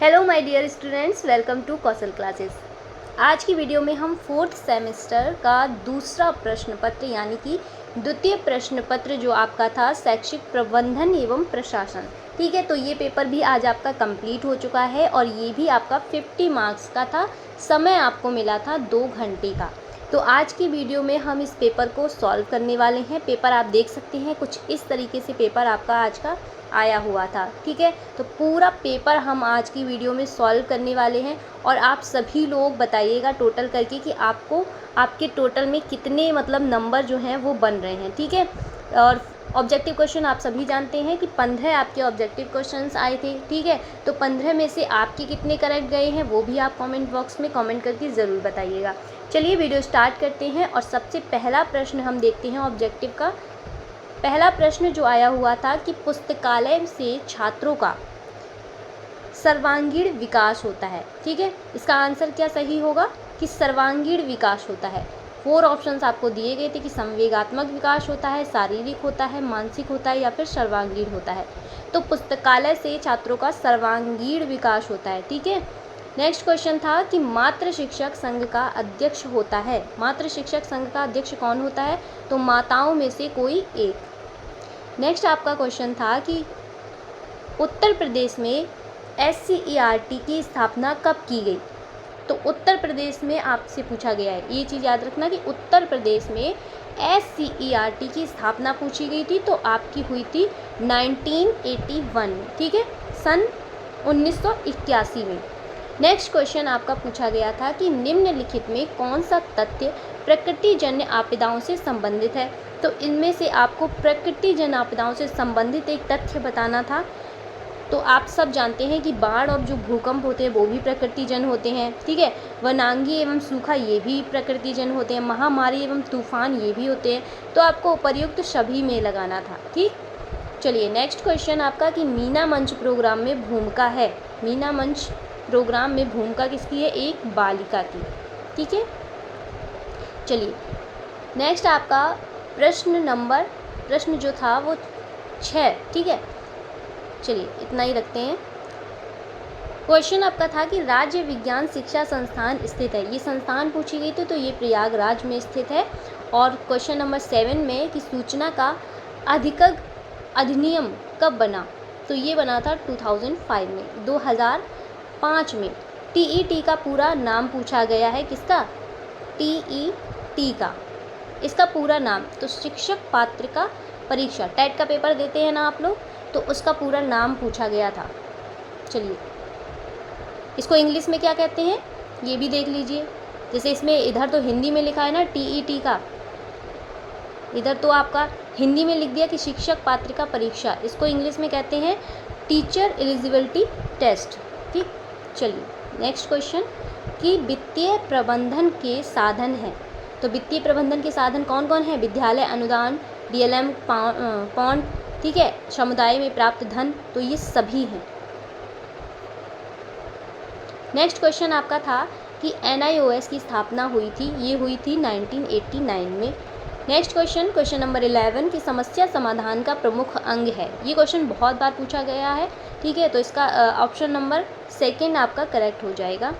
Hello my dear students, welcome to Kaushal classes. आज की video में हम फोर्थ सेमेस्टर का दूसरा प्रश्न पत्र यानी कि द्वितीय प्रश्न पत्र जो आपका था शैक्षिक प्रबंधन एवं प्रशासन, ठीक है। तो ये पेपर भी आज आपका कंप्लीट हो चुका है और ये भी आपका 50 मार्क्स का था। समय आपको मिला था 2 घंटे का। तो आज की वीडियो में हम इस पेपर को सॉल्व करने वाले हैं। पेपर आप देख सकते हैं, कुछ इस तरीके से पेपर आपका आज का आया हुआ था, ठीक है। तो पूरा पेपर हम आज की वीडियो में सॉल्व करने वाले हैं और आप सभी लोग बताइएगा टोटल करके कि आपको आपके टोटल में कितने नंबर जो हैं वो बन रहे हैं, ठीक है। और ऑब्जेक्टिव क्वेश्चन आप सभी जानते हैं कि 15 आपके ऑब्जेक्टिव क्वेश्चंस आए थे, ठीक है। तो 15 में से आपके कितने करेक्ट गए हैं वो भी आप कमेंट बॉक्स में कमेंट करके ज़रूर बताइएगा। चलिए वीडियो स्टार्ट करते हैं और सबसे पहला प्रश्न हम देखते हैं ऑब्जेक्टिव का। पहला प्रश्न जो आया हुआ था कि पुस्तकालय से छात्रों का सर्वांगीण विकास होता है, ठीक है। इसका आंसर क्या सही होगा कि सर्वांगीण विकास होता है। 4 ऑप्शंस आपको दिए गए थे कि संवेगात्मक विकास होता है, शारीरिक होता है, मानसिक होता है या फिर सर्वांगीण होता है। तो पुस्तकालय से छात्रों का सर्वांगीण विकास होता है, ठीक है। नेक्स्ट क्वेश्चन था कि मातृ शिक्षक संघ का अध्यक्ष होता है। मातृ शिक्षक संघ का अध्यक्ष कौन होता है? तो माताओं में से कोई एक। नेक्स्ट आपका क्वेश्चन था कि उत्तर प्रदेश में SCERT की स्थापना कब की गई? तो उत्तर प्रदेश में आपसे पूछा गया है, ये चीज़ याद रखना कि उत्तर प्रदेश में SCERT की स्थापना पूछी गई थी। तो आपकी हुई थी 1981 में, ठीक है, सन 1981 में। नेक्स्ट क्वेश्चन आपका पूछा गया था कि निम्नलिखित में कौन सा तथ्य प्रकृतिजन्य आपदाओं से संबंधित है? तो इनमें से आपको प्रकृतिजन्य आपदाओं से संबंधित एक तथ्य बताना था। तो आप सब जानते हैं कि बाढ़ और जो भूकंप होते हैं वो भी प्रकृतिजन्य होते हैं, ठीक है। वनांगी एवं सूखा ये भी प्रकृतिजन्य होते हैं। महामारी एवं तूफान ये भी होते हैं। तो आपको उपर्युक्त सभी में लगाना था, ठीक। चलिए नेक्स्ट क्वेश्चन आपका कि मीना मंच प्रोग्राम में भूमिका है। मीना मंच प्रोग्राम में भूमिका किसकी है? एक बालिका की, ठीक है। चलिए नेक्स्ट आपका प्रश्न जो था वो 6, ठीक है। चलिए इतना ही रखते हैं। क्वेश्चन आपका था कि राज्य विज्ञान शिक्षा संस्थान स्थित है। ये संस्थान पूछी गई थी, तो ये प्रयागराज में स्थित है। और क्वेश्चन नंबर 7 में कि सूचना का अधिकृत अधिनियम कब बना? तो ये बना था 2005 में, 2005 में। TET का पूरा नाम पूछा गया है, किसका? TET का, इसका पूरा नाम। तो शिक्षक पात्रता परीक्षा, टेट का पेपर देते हैं ना आप लोग, तो उसका पूरा नाम पूछा गया था। चलिए इसको इंग्लिश में क्या कहते हैं ये भी देख लीजिए। जैसे इसमें इधर तो हिंदी में लिखा है ना TET का, इधर तो आपका हिंदी में लिख दिया कि शिक्षक पात्रता परीक्षा, इसको इंग्लिश में कहते हैं टीचर एलिजिबिलिटी टेस्ट, ठीक। चलिए नेक्स्ट क्वेश्चन कि वित्तीय प्रबंधन के साधन हैं। तो वित्तीय प्रबंधन के साधन कौन कौन है? विद्यालय अनुदान, DLM पॉन्ड, ठीक है, समुदाय में प्राप्त धन, तो ये सभी हैं। नेक्स्ट क्वेश्चन आपका था कि NIOS की स्थापना हुई थी, ये हुई थी 1989 में। नेक्स्ट क्वेश्चन नंबर 11 की समस्या समाधान का प्रमुख अंग है। ये क्वेश्चन बहुत बार पूछा गया है, ठीक है। तो इसका ऑप्शन नंबर 2 आपका करेक्ट हो जाएगा।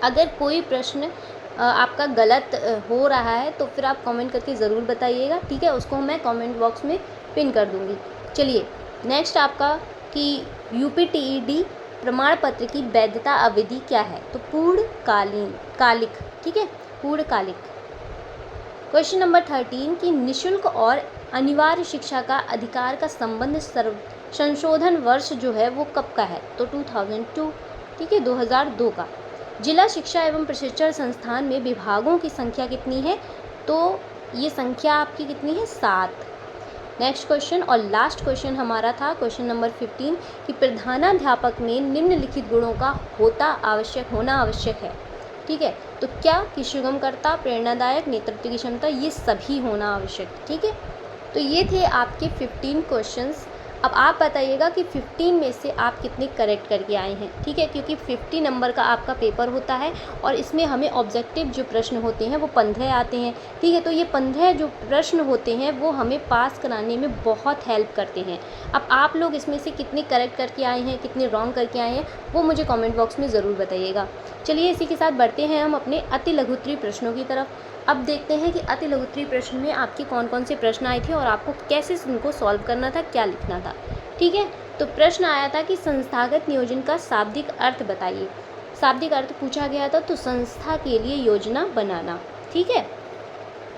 अगर कोई प्रश्न आपका गलत हो रहा है तो फिर आप कमेंट करके ज़रूर बताइएगा, ठीक है। उसको मैं कमेंट बॉक्स में पिन कर दूँगी। चलिए नेक्स्ट आपका कि UPTED प्रमाण पत्र की वैधता अवधि क्या है? तो पूर्णकालिक, ठीक है, पूर्णकालिक। क्वेश्चन नंबर 13 कि निःशुल्क और अनिवार्य शिक्षा का अधिकार का संबंध संशोधन वर्ष जो है वो कब का है? तो 2002, ठीक है, 2002 का। जिला शिक्षा एवं प्रशिक्षण संस्थान में विभागों की संख्या कितनी है? तो ये संख्या आपकी कितनी है? 7। नेक्स्ट क्वेश्चन और लास्ट क्वेश्चन हमारा था क्वेश्चन नंबर 15 कि प्रधानाध्यापक में निम्नलिखित गुणों का होना आवश्यक है, ठीक है। तो क्या? कि सुगमकर्ता, प्रेरणादायक, नेतृत्व की क्षमता, ये सभी होना आवश्यक है, ठीक है। तो ये थे आपके 15 क्वेश्चंस। अब आप बताइएगा कि 15 में से आप कितने करेक्ट करके आए हैं, ठीक है, क्योंकि 50 नंबर का आपका पेपर होता है और इसमें हमें ऑब्जेक्टिव जो प्रश्न होते हैं वो 15 आते हैं, ठीक है। तो ये 15 जो प्रश्न होते हैं वो हमें पास कराने में बहुत हेल्प करते हैं। अब आप लोग इसमें से कितने करेक्ट करके आए हैं, कितने रॉन्ग करके आए हैं, वो मुझे कॉमेंट बॉक्स में ज़रूर बताइएगा। चलिए इसी के साथ बढ़ते हैं हम अपने अति लघु उत्तरीय प्रश्नों की तरफ। अब देखते हैं कि अति लघु उत्तरीय प्रश्न में आपके कौन कौन से प्रश्न आए थे और आपको कैसे उनको सॉल्व करना था, क्या लिखना था, ठीक है। तो प्रश्न आया था कि संस्थागत नियोजन का शाब्दिक अर्थ बताइए। शाब्दिक अर्थ पूछा गया था, तो संस्था के लिए योजना बनाना, ठीक है।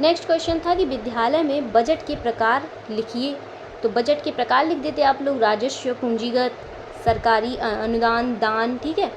नेक्स्ट क्वेश्चन था कि विद्यालय में बजट के प्रकार लिखिए। तो बजट के प्रकार लिख देते आप लोग, राजस्व, पूंजीगत, सरकारी अनुदान, दान, ठीक है।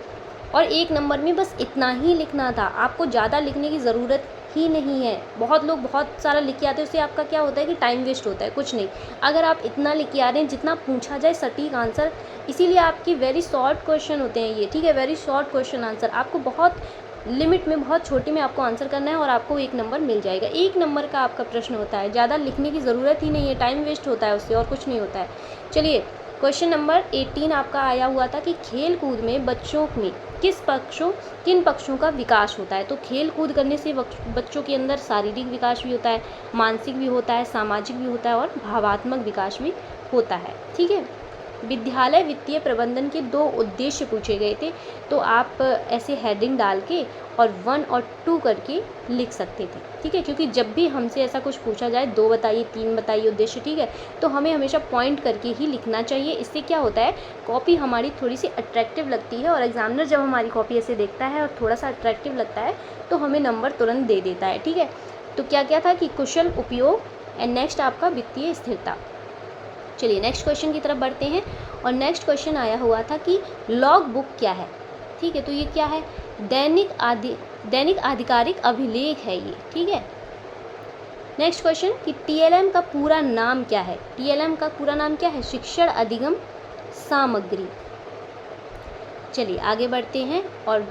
और 1 नंबर में बस इतना ही लिखना था, आपको ज़्यादा लिखने की ज़रूरत ही नहीं है। बहुत लोग बहुत सारा लिख के आते हैं, उससे आपका क्या होता है कि टाइम वेस्ट होता है, कुछ नहीं। अगर आप इतना लिख के आ रहे हैं जितना पूछा जाए सटीक आंसर, इसीलिए आपकी वेरी शॉर्ट क्वेश्चन होते हैं ये, ठीक है, वेरी शॉर्ट क्वेश्चन आंसर। आपको बहुत लिमिट में, बहुत छोटे में आपको आंसर करना है और आपको 1 नंबर मिल जाएगा। 1 नंबर का आपका प्रश्न होता है, ज़्यादा लिखने की ज़रूरत ही नहीं है, टाइम वेस्ट होता है उससे और कुछ नहीं होता है। चलिए क्वेश्चन नंबर 18 आपका आया हुआ था कि खेल कूद में बच्चों में किन पक्षों का विकास होता है। तो खेल कूद करने से बच्चों के अंदर शारीरिक विकास भी होता है, मानसिक भी होता है, सामाजिक भी होता है और भावात्मक विकास भी होता है, ठीक है। विद्यालय वित्तीय प्रबंधन के 2 उद्देश्य पूछे गए थे, तो आप ऐसे हेडिंग डाल के और 1 और 2 करके लिख सकते थे, ठीक है। क्योंकि जब भी हमसे ऐसा कुछ पूछा जाए 2 बताइए, 3 बताइए उद्देश्य, ठीक है, तो हमें हमेशा पॉइंट करके ही लिखना चाहिए। इससे क्या होता है, कॉपी हमारी थोड़ी सी अट्रैक्टिव लगती है और एग्जामिनर जब हमारी कॉपी ऐसे देखता है और थोड़ा सा अट्रैक्टिव लगता है तो हमें नंबर तुरंत दे देता है, ठीक है। तो क्या क्या था कि कुशल उपयोग एंड नेक्स्ट आपका वित्तीय स्थिरता। चलिए नेक्स्ट क्वेश्चन की तरफ बढ़ते हैं और नेक्स्ट क्वेश्चन आया हुआ था कि लॉग बुक क्या है, ठीक है। तो ये क्या है, दैनिक आधिकारिक अभिलेख है ये, ठीक है। नेक्स्ट क्वेश्चन कि टीएलएम का पूरा नाम क्या है। टीएलएम का पूरा नाम क्या है, शिक्षण अधिगम सामग्री। चलिए आगे बढ़ते हैं और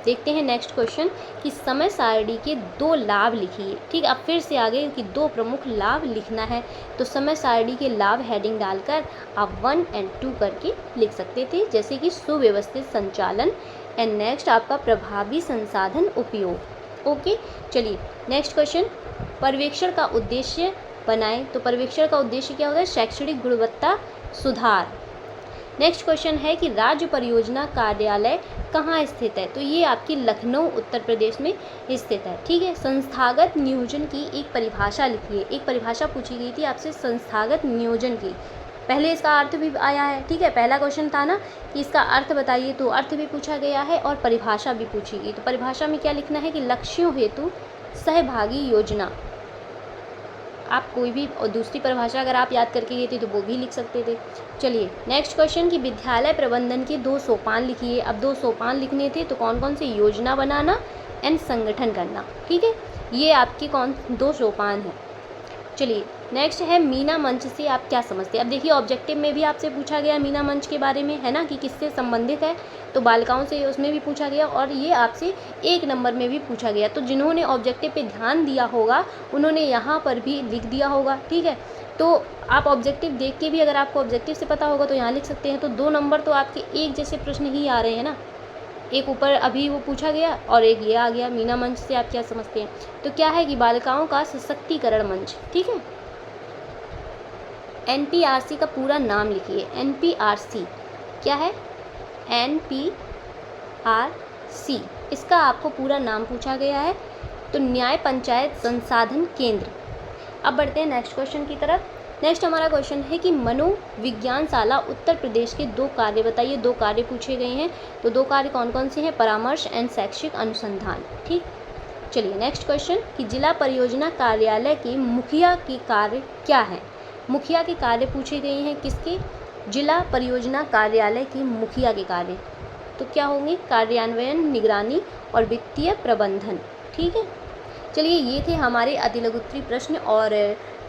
देखते हैं नेक्स्ट क्वेश्चन कि समय सारणी के 2 लाभ लिखिए, ठीक है। अब फिर से आगे कि 2 प्रमुख लाभ लिखना है, तो समय सारणी के लाभ हेडिंग डालकर आप 1 और 2 करके लिख सकते थे, जैसे कि सुव्यवस्थित संचालन एंड नेक्स्ट आपका प्रभावी संसाधन उपयोग। ओके चलिए नेक्स्ट क्वेश्चन, पर्यवेक्षण का उद्देश्य बनाएं। तो पर्यवेक्षण का उद्देश्य क्या होता है, शैक्षणिक गुणवत्ता सुधार। नेक्स्ट क्वेश्चन है कि राज्य परियोजना कार्यालय कहाँ स्थित है। तो ये आपकी लखनऊ उत्तर प्रदेश में स्थित है, ठीक है। संस्थागत नियोजन की एक परिभाषा लिखिए। एक परिभाषा पूछी गई थी आपसे संस्थागत नियोजन की, पहले इसका अर्थ भी आया है, ठीक है। पहला क्वेश्चन था ना कि इसका अर्थ बताइए, तो अर्थ भी पूछा गया है और परिभाषा भी पूछी गई। तो परिभाषा में क्या लिखना है कि लक्ष्यों हेतु सहभागी योजना। आप कोई भी और दूसरी परिभाषा अगर आप याद करके गए थे तो वो भी लिख सकते थे। चलिए नेक्स्ट क्वेश्चन कि विद्यालय प्रबंधन के 2 सोपान लिखिए। अब 2 सोपान लिखने थे, तो कौन कौन से, योजना बनाना एंड संगठन करना, ठीक है। ये आपके 2 सोपान हैं। चलिए नेक्स्ट है मीना मंच से आप क्या समझते हैं। अब देखिए ऑब्जेक्टिव में भी आपसे पूछा गया मीना मंच के बारे में, है ना, कि किससे संबंधित है, तो बालिकाओं से उसमें भी पूछा गया और ये आपसे 1 नंबर में भी पूछा गया। तो जिन्होंने ऑब्जेक्टिव पे ध्यान दिया होगा उन्होंने यहाँ पर भी लिख दिया होगा, ठीक है। तो आप ऑब्जेक्टिव देख के भी अगर आपको ऑब्जेक्टिव से पता होगा तो यहाँ लिख सकते हैं। तो 2 नंबर तो आपके एक जैसे प्रश्न ही आ रहे हैं ना, एक ऊपर अभी वो पूछा गया और एक ये आ गया। मीना मंच से आप क्या समझते हैं, तो क्या है कि बालिकाओं का सशक्तिकरण मंच, ठीक है। एनपीआरसी का पूरा नाम लिखिए। एनपीआरसी क्या है, एनपीआरसी इसका आपको पूरा नाम पूछा गया है, तो न्याय पंचायत संसाधन केंद्र। अब बढ़ते हैं नेक्स्ट क्वेश्चन की तरफ। नेक्स्ट हमारा क्वेश्चन है कि मनोविज्ञानशाला उत्तर प्रदेश के 2 कार्य बताइए। 2 कार्य पूछे गए हैं, तो 2 कार्य कौन कौन से हैं, परामर्श एंड शैक्षिक अनुसंधान, ठीक। चलिए नेक्स्ट क्वेश्चन कि जिला परियोजना कार्यालय के मुखिया के कार्य क्या हैं। मुखिया के कार्य पूछे गए हैं, किसके, जिला परियोजना कार्यालय के मुखिया के कार्य, तो क्या होंगे, कार्यान्वयन, निगरानी और वित्तीय प्रबंधन, ठीक है। चलिए ये थे हमारे अति लघु उत्तरीय प्रश्न और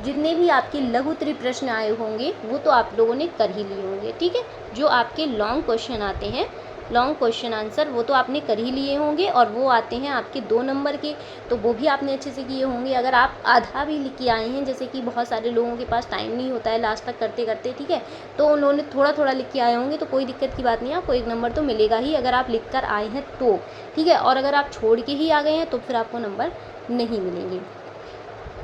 जितने भी आपके लघु उत्तरीय प्रश्न आए होंगे वो तो आप लोगों ने कर ही लिए होंगे, ठीक है। जो आपके लॉन्ग क्वेश्चन आते हैं लॉन्ग क्वेश्चन आंसर वो तो आपने कर ही लिए होंगे, और वो आते हैं आपके 2 नंबर के, तो वो भी आपने अच्छे से किए होंगे। अगर आप आधा भी लिख के आए हैं, जैसे कि बहुत सारे लोगों के पास टाइम नहीं होता है लास्ट तक करते करते, ठीक है, तो उन्होंने थोड़ा थोड़ा लिख के आए होंगे, तो कोई दिक्कत की बात नहीं है, आपको 1 नंबर तो मिलेगा ही अगर आप लिख कर आए हैं तो, ठीक है। और अगर आप छोड़ के ही आ गए हैं तो फिर आपको नंबर नहीं मिलेंगे।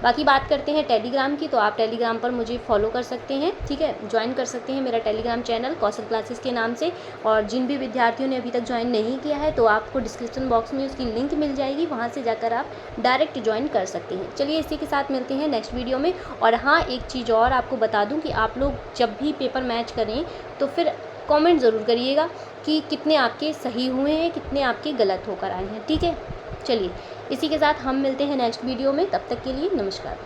बाकी बात करते हैं टेलीग्राम की, तो आप टेलीग्राम पर मुझे फॉलो कर सकते हैं, ठीक है, ज्वाइन कर सकते हैं मेरा टेलीग्राम चैनल कौशल क्लासेस के नाम से। और जिन भी विद्यार्थियों ने अभी तक ज्वाइन नहीं किया है, तो आपको डिस्क्रिप्शन बॉक्स में उसकी लिंक मिल जाएगी, वहाँ से जाकर आप डायरेक्ट ज्वाइन कर सकते हैं। चलिए इसी के साथ मिलते हैं नेक्स्ट वीडियो में। और हाँ, एक चीज़ और आपको बता दूँ कि आप लोग जब भी पेपर मैच करें तो फिर कॉमेंट ज़रूर करिएगा कि कितने आपके सही हुए हैं, कितने आपके गलत होकर आए हैं, ठीक है। चलिए इसी के साथ हम मिलते हैं नेक्स्ट वीडियो में, तब तक के लिए नमस्कार।